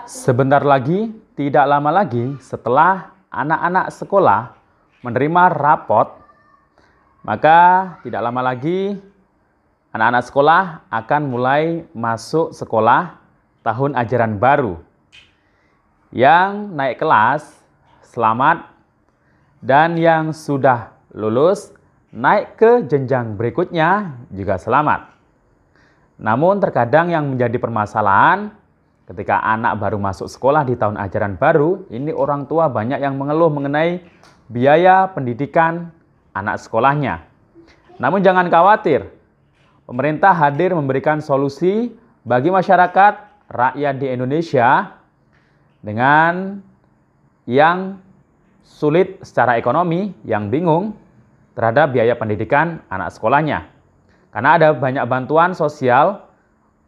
Sebentar lagi, tidak lama lagi setelah anak-anak sekolah menerima rapot, maka tidak lama lagi anak-anak sekolah akan mulai masuk sekolah tahun ajaran baru. Yang naik kelas, selamat, dan yang sudah lulus naik ke jenjang berikutnya juga selamat. Namun terkadang yang menjadi permasalahan ketika anak baru masuk sekolah di tahun ajaran baru, ini orang tua banyak yang mengeluh mengenai biaya pendidikan anak sekolahnya. Namun jangan khawatir, pemerintah hadir memberikan solusi bagi masyarakat rakyat di Indonesia dengan yang sulit secara ekonomi, yang bingung terhadap biaya pendidikan anak sekolahnya. Karena ada banyak bantuan sosial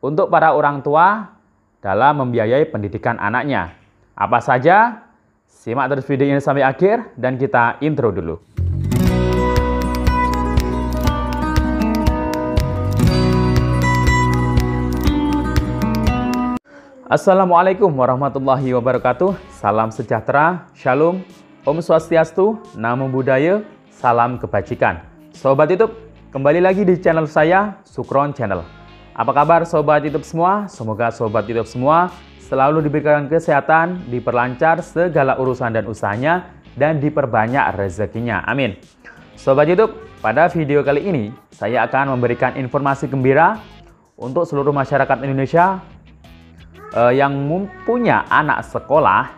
untuk para orang tua dalam membiayai pendidikan anaknya. Apa saja? Simak terus video ini sampai akhir dan kita intro dulu. Assalamualaikum warahmatullahi wabarakatuh. Salam sejahtera, shalom, om swastiastu, namo buddhaya, salam kebajikan. Sobat YouTube, kembali lagi di channel saya, Sukron Channel. Apa kabar Sobat YouTube semua? Semoga Sobat YouTube semua selalu diberikan kesehatan, diperlancar segala urusan dan usahanya, dan diperbanyak rezekinya. Amin. Sobat YouTube, pada video kali ini saya akan memberikan informasi gembira untuk seluruh masyarakat Indonesia yang mempunyai anak sekolah.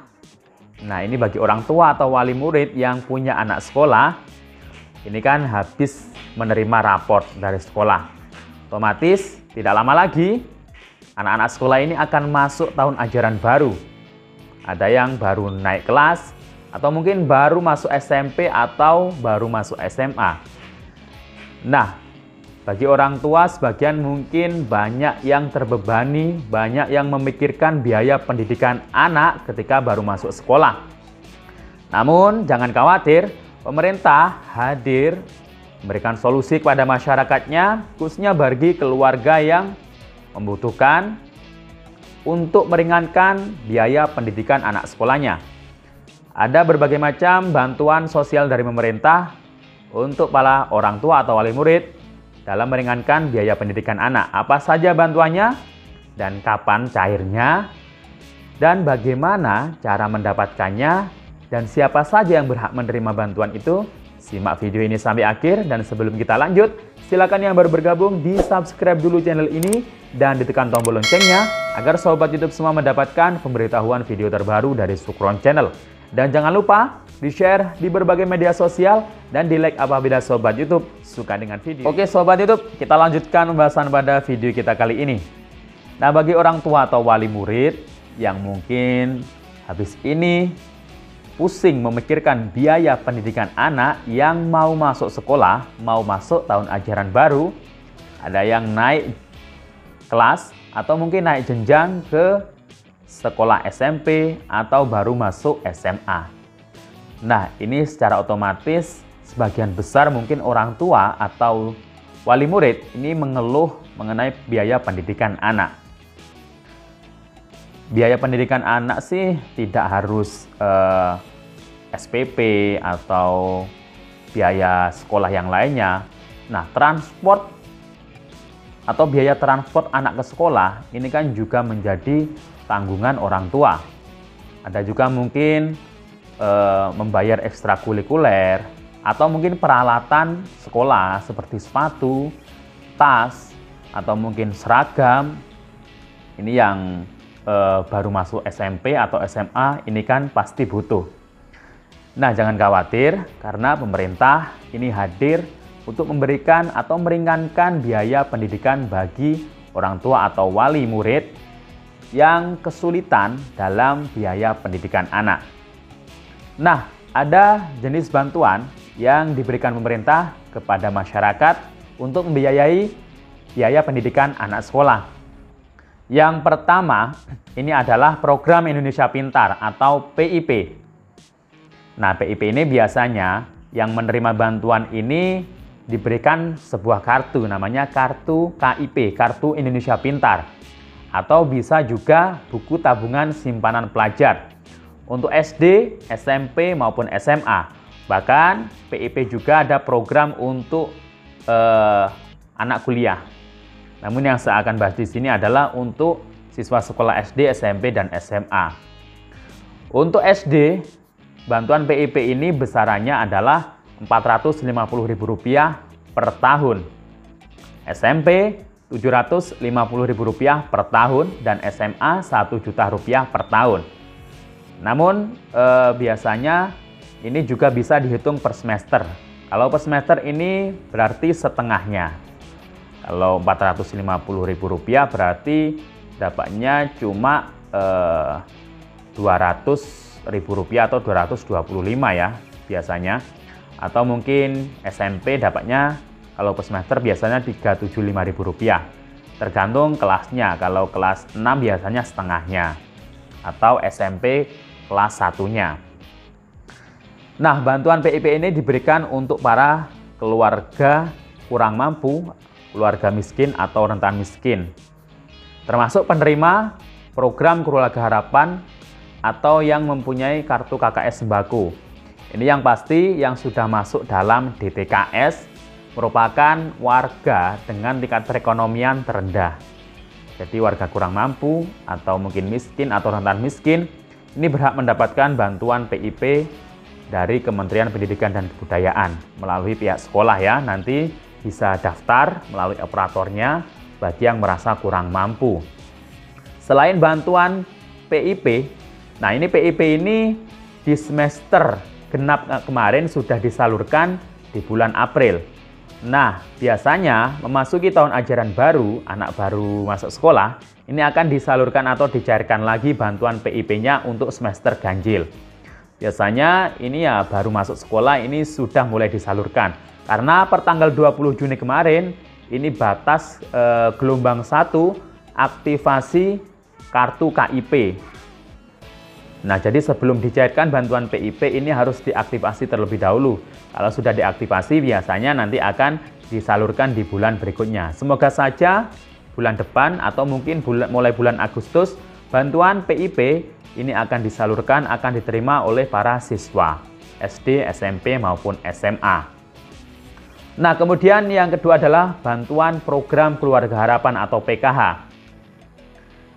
Nah, ini bagi orang tua atau wali murid yang punya anak sekolah, ini kan habis menerima raport dari sekolah. Otomatis tidak lama lagi anak-anak sekolah ini akan masuk tahun ajaran baru. Ada yang baru naik kelas, atau mungkin baru masuk SMP atau baru masuk SMA. Nah, bagi orang tua sebagian mungkin banyak yang terbebani, banyak yang memikirkan biaya pendidikan anak ketika baru masuk sekolah. Namun jangan khawatir, pemerintah hadir memberikan solusi kepada masyarakatnya, khususnya bagi keluarga yang membutuhkan untuk meringankan biaya pendidikan anak sekolahnya. Ada berbagai macam bantuan sosial dari pemerintah untuk para orang tua atau wali murid dalam meringankan biaya pendidikan anak. Apa saja bantuannya dan kapan cairnya dan bagaimana cara mendapatkannya dan siapa saja yang berhak menerima bantuan itu? Simak video ini sampai akhir, dan sebelum kita lanjut, silakan yang baru bergabung di subscribe dulu channel ini dan ditekan tombol loncengnya agar Sobat YouTube semua mendapatkan pemberitahuan video terbaru dari Sukron Channel. Dan jangan lupa di-share di berbagai media sosial dan di-like apabila Sobat YouTube suka dengan video. Oke Sobat YouTube, kita lanjutkan pembahasan pada video kita kali ini. Nah, bagi orang tua atau wali murid yang mungkin habis ini pusing memikirkan biaya pendidikan anak yang mau masuk sekolah, mau masuk tahun ajaran baru, ada yang naik kelas atau mungkin naik jenjang ke sekolah SMP atau baru masuk SMA. Nah, ini secara otomatis sebagian besar mungkin orang tua atau wali murid ini mengeluh mengenai biaya pendidikan anak. Biaya pendidikan anak sih tidak harus SPP atau biaya sekolah yang lainnya. Nah, transport atau biaya transport anak ke sekolah ini kan juga menjadi tanggungan orang tua. Ada juga mungkin membayar ekstrakurikuler atau mungkin peralatan sekolah seperti sepatu, tas, atau mungkin seragam. Ini yang baru masuk SMP atau SMA ini kan pasti butuh. Nah, jangan khawatir karena pemerintah ini hadir untuk memberikan atau meringankan biaya pendidikan bagi orang tua atau wali murid yang kesulitan dalam biaya pendidikan anak. Nah, ada jenis bantuan yang diberikan pemerintah kepada masyarakat untuk membiayai biaya pendidikan anak sekolah. Yang pertama, ini adalah Program Indonesia Pintar atau PIP. Nah, PIP ini biasanya yang menerima bantuan ini diberikan sebuah kartu, namanya kartu KIP, Kartu Indonesia Pintar. atau bisa juga buku tabungan simpanan pelajar untuk SD, SMP maupun SMA. Bahkan PIP juga ada program untuk anak kuliah. Namun yang saya akan bahas di sini adalah untuk siswa sekolah SD, SMP, dan SMA. Untuk SD, bantuan PIP ini besarannya adalah Rp450.000 per tahun. SMP Rp750.000 per tahun dan SMA Rp1.000.000 per tahun. Namun biasanya ini juga bisa dihitung per semester. Kalau per semester ini berarti setengahnya. Kalau Rp450.000 berarti dapatnya cuma Rp200.000 atau 225 ya biasanya. Atau mungkin SMP dapatnya kalau per semester biasanya Rp375.000. Tergantung kelasnya. Kalau kelas 6 biasanya setengahnya. Atau SMP kelas 1-nya. Nah, bantuan PIP ini diberikan untuk para keluarga kurang mampu, keluarga miskin atau rentan miskin. Termasuk penerima program Keluarga Harapan atau yang mempunyai kartu KKS sembako. Ini yang pasti yang sudah masuk dalam DTKS merupakan warga dengan tingkat perekonomian terendah. Jadi warga kurang mampu atau mungkin miskin atau rentan miskin ini berhak mendapatkan bantuan PIP dari Kementerian Pendidikan dan Kebudayaan melalui pihak sekolah ya. Nanti bisa daftar melalui operatornya bagi yang merasa kurang mampu. Selain bantuan PIP, nah ini PIP ini di semester genap kemarin sudah disalurkan di bulan April. Nah, biasanya memasuki tahun ajaran baru, anak baru masuk sekolah, ini akan disalurkan atau dicairkan lagi bantuan PIP-nya untuk semester ganjil. Biasanya ini ya baru masuk sekolah ini sudah mulai disalurkan. Karena per tanggal 20 Juni kemarin, ini batas gelombang 1 aktivasi kartu KIP. Nah, jadi sebelum dicairkan bantuan PIP ini harus diaktifasi terlebih dahulu. Kalau sudah diaktifasi biasanya nanti akan disalurkan di bulan berikutnya. Semoga saja bulan depan atau mungkin mulai bulan Agustus bantuan PIP ini akan disalurkan, akan diterima oleh para siswa SD, SMP maupun SMA. Nah, kemudian yang kedua adalah bantuan program Keluarga Harapan atau PKH.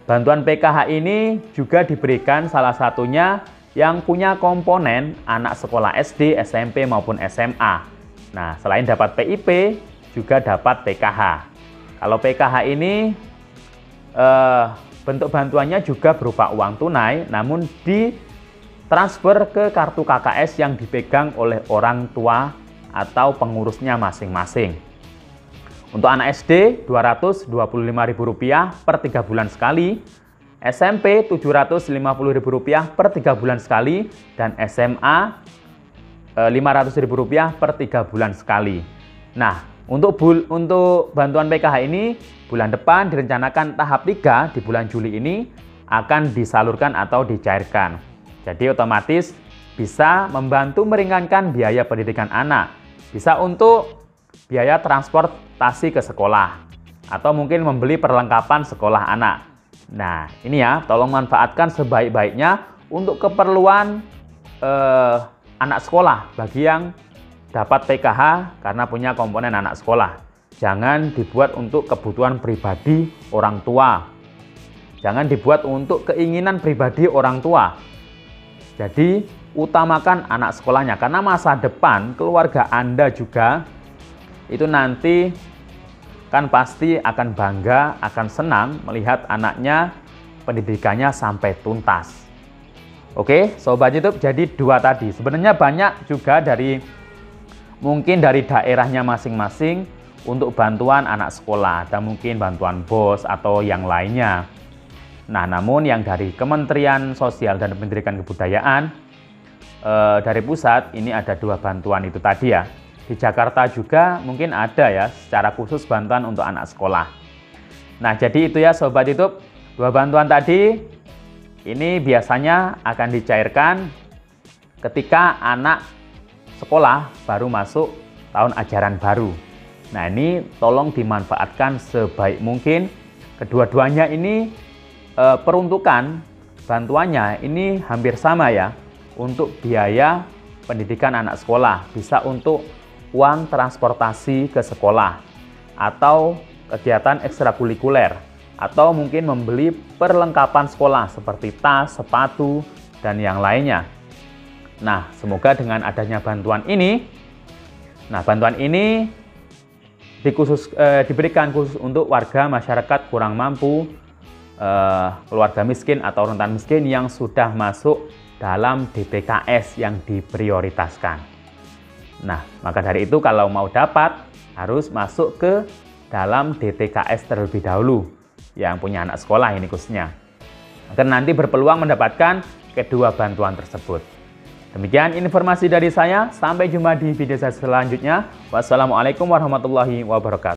Bantuan PKH ini juga diberikan salah satunya yang punya komponen anak sekolah SD, SMP maupun SMA. Nah, selain dapat PIP, juga dapat PKH. Kalau PKH ini bentuk bantuannya juga berupa uang tunai, namun ditransfer ke kartu KKS yang dipegang oleh orang tua atau pengurusnya masing-masing. Untuk anak SD, Rp225.000 per 3 bulan sekali, SMP Rp750.000 per 3 bulan sekali, dan SMA Rp500.000 per 3 bulan sekali. Nah, untuk bantuan PKH ini, bulan depan direncanakan tahap 3 di bulan Juli ini akan disalurkan atau dicairkan. Jadi otomatis bisa membantu meringankan biaya pendidikan anak. Bisa untuk biaya transportasi ke sekolah atau mungkin membeli perlengkapan sekolah anak. Nah, ini ya, tolong manfaatkan sebaik-baiknya untuk keperluan anak sekolah bagi yang dapat PKH karena punya komponen anak sekolah. Jangan dibuat untuk kebutuhan pribadi orang tua. Jangan dibuat untuk keinginan pribadi orang tua. Jadi, utamakan anak sekolahnya karena masa depan keluarga Anda juga itu nanti kan pasti akan bangga, akan senang melihat anaknya pendidikannya sampai tuntas. Oke, Sobat YouTube, jadi dua tadi. Sebenarnya banyak juga mungkin dari daerahnya masing-masing untuk bantuan anak sekolah, dan mungkin bantuan BOS atau yang lainnya. Nah, namun yang dari Kementerian Sosial dan Pendidikan Kebudayaan dari pusat ini ada 2 bantuan itu tadi ya. Di Jakarta juga mungkin ada ya secara khusus bantuan untuk anak sekolah. Nah, jadi itu ya Sobat YouTube, 2 bantuan tadi ini biasanya akan dicairkan ketika anak sekolah baru masuk tahun ajaran baru. Nah, ini tolong dimanfaatkan sebaik mungkin. Kedua-duanya ini peruntukan bantuannya ini hampir sama ya. Untuk biaya pendidikan anak sekolah, bisa untuk uang transportasi ke sekolah, atau kegiatan ekstrakurikuler, atau mungkin membeli perlengkapan sekolah seperti tas, sepatu, dan yang lainnya. Nah, semoga dengan adanya bantuan ini, diberikan khusus untuk warga masyarakat kurang mampu, keluarga miskin atau rentan miskin yang sudah masuk dalam DTKS yang diprioritaskan. Nah, maka dari itu kalau mau dapat harus masuk ke dalam DTKS terlebih dahulu yang punya anak sekolah ini khususnya, agar nanti berpeluang mendapatkan kedua bantuan tersebut. Demikian informasi dari saya, sampai jumpa di video saya selanjutnya. Wassalamualaikum warahmatullahi wabarakatuh.